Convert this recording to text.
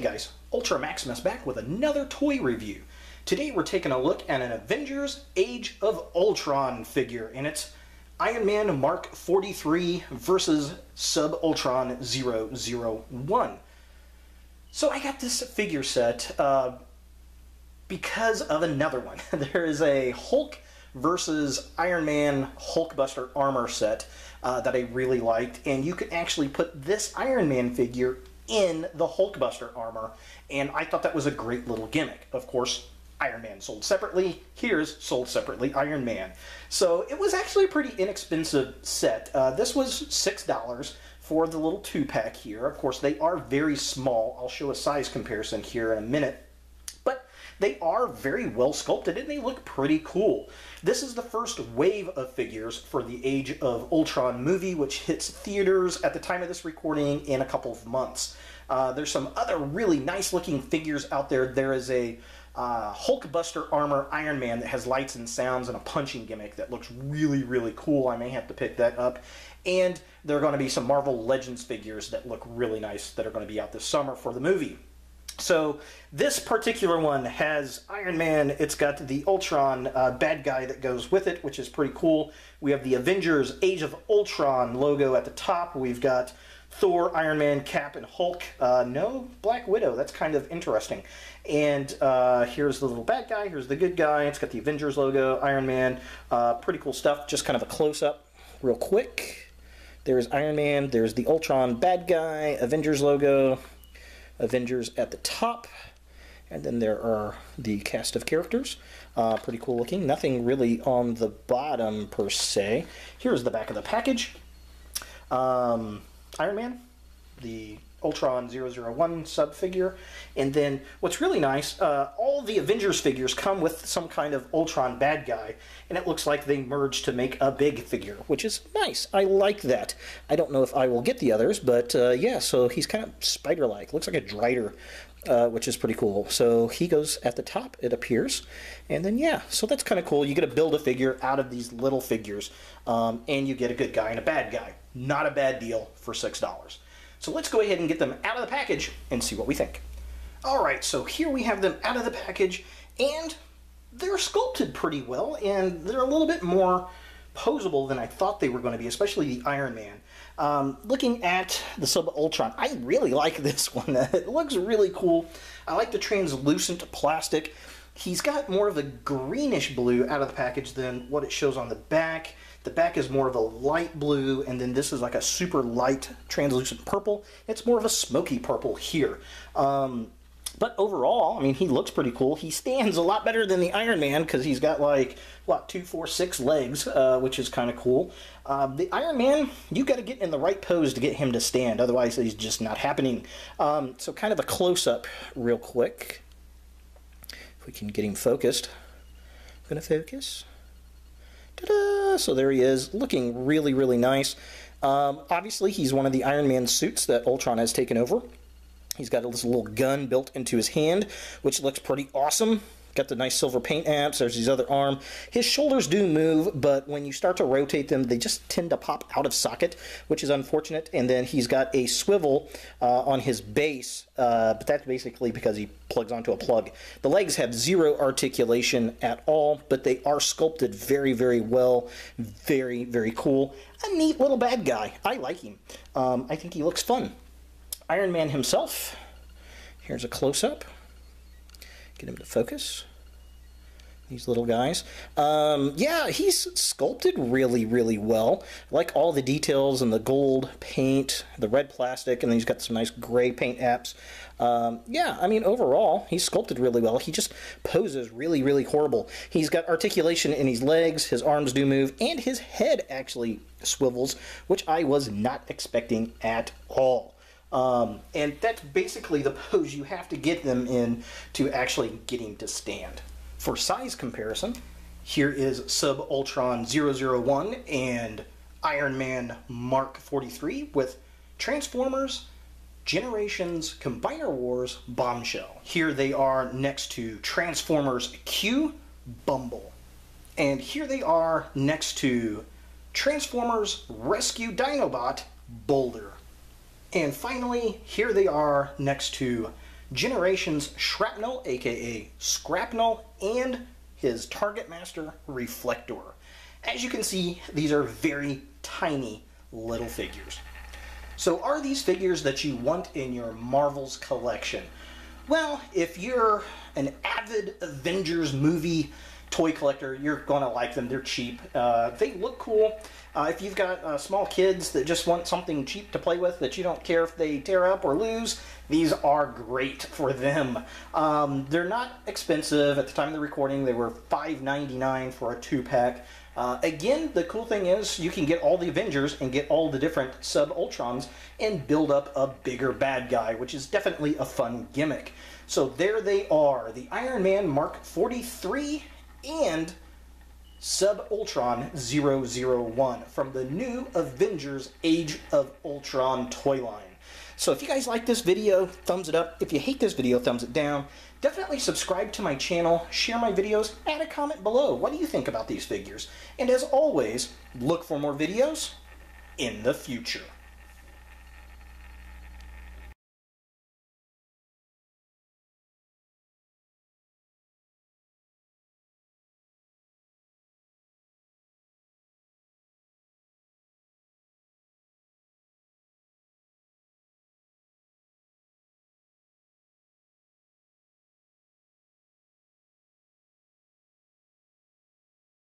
guys, Ultra Maximus back with another toy review. Today we're taking a look at an Avengers Age of Ultron figure, and it's Iron Man Mark 43 versus Sub-Ultron 001. So I got this figure set because of another one. There is a Hulk versus Iron Man Hulkbuster armor set that I really liked, and you could actually put this Iron Man figure in the Hulkbuster armor, and I thought that was a great little gimmick. Of course, Iron Man sold separately, here's sold separately Iron Man. So it was actually a pretty inexpensive set. This was $6 for the little 2-pack here. Of course, they are very small. I'll show a size comparison here in a minute. But they are very well sculpted and they look pretty cool. This is the first wave of figures for the Age of Ultron movie, which hits theaters at the time of this recording in a couple of months. There's some other really nice looking figures out there. There is a Hulkbuster armor Iron Man that has lights and sounds and a punching gimmick that looks really, really cool. I may have to pick that up. And there are going to be some Marvel Legends figures that look really nice that are going to be out this summer for the movie. So this particular one has Iron Man. It's got the Ultron bad guy that goes with it, which is pretty cool. We have the Avengers Age of Ultron logo at the top. We've got Thor, Iron Man, Cap, and Hulk. No Black Widow. That's kind of interesting. And here's the little bad guy. Here's the good guy. It's got the Avengers logo, Iron Man. Pretty cool stuff. Just kind of a close-up real quick. There's Iron Man. There's the Ultron bad guy, Avengers logo, Avengers at the top. And then there are the cast of characters. Pretty cool looking. Nothing really on the bottom per se. Here's the back of the package. Iron Man, the Ultron 001 sub figure, and then what's really nice, all the Avengers figures come with some kind of Ultron bad guy, and it looks like they merged to make a big figure, which is nice. I like that. I don't know if I will get the others, but yeah, so he's kind of spider-like. Looks like a Drider, which is pretty cool. So he goes at the top, it appears, and then yeah, so that's kind of cool. You get to build a figure out of these little figures, and you get a good guy and a bad guy. Not a bad deal for $6. So let's go ahead and get them out of the package and see what we think. Alright, so here we have them out of the package, and they're sculpted pretty well, and they're a little bit more posable than I thought they were going to be, especially the Iron Man. Looking at the Sub-Ultron, I really like this one. It looks really cool. I like the translucent plastic. He's got more of a greenish blue out of the package than what it shows on the back. The back is more of a light blue, and then this is like a super light translucent purple. It's more of a smoky purple here. But overall, I mean, he looks pretty cool. He stands a lot better than the Iron Man because he's got like, what, 2, 4, 6 legs, which is kind of cool. The Iron Man, you got to get in the right pose to get him to stand. Otherwise, he's just not happening. So kind of a close-up real quick. If we can get him focused. I'm going to focus. Ta-da! So there he is, looking really, really nice. Obviously, he's one of the Iron Man suits that Ultron has taken over. He's got this little gun built into his hand, which looks pretty awesome. Got the nice silver paint apps. There's his other arm. His shoulders do move, but when you start to rotate them, they just tend to pop out of socket, which is unfortunate. And then he's got a swivel on his base, but that's basically because he plugs onto a plug. The legs have zero articulation at all, but they are sculpted very, very well. Very, very cool. A neat little bad guy. I like him. I think he looks fun. Iron Man himself. Here's a close-up. Get him to focus. These little guys. Yeah, he's sculpted really, really well. I like all the details and the gold paint, the red plastic, and then he's got some nice gray paint apps. Yeah, I mean, overall, he's sculpted really well. He just poses really, really horrible. He's got articulation in his legs, his arms do move, and his head actually swivels, which I was not expecting at all. And that's basically the pose you have to get them in to actually get him to stand. For size comparison, here is Sub-Ultron 001 and Iron Man Mark 43 with Transformers Generations Combiner Wars Bombshell. Here they are next to Transformers Q Bumble. And here they are next to Transformers Rescue Dinobot Boulder. And finally, here they are next to Generations Shrapnel, aka Scrapnel, and his Target Master Reflector. As you can see, these are very tiny little figures. So are these figures that you want in your Marvel's collection? Well, if you're an avid Avengers movie toy collector, you're going to like them. They're cheap. They look cool. If you've got small kids that just want something cheap to play with that you don't care if they tear up or lose, these are great for them. They're not expensive. At the time of the recording, they were $5.99 for a 2-pack. Again, the cool thing is you can get all the Avengers and get all the different Sub-Ultrons and build up a bigger bad guy, which is definitely a fun gimmick. So there they are, the Iron Man Mark 43 and Sub-Ultron 001 from the new Avengers Age of Ultron toy line. So if you guys like this video, thumbs it up. If you hate this video, thumbs it down. Definitely subscribe to my channel, share my videos, add a comment below. What do you think about these figures? And as always, look for more videos in the future.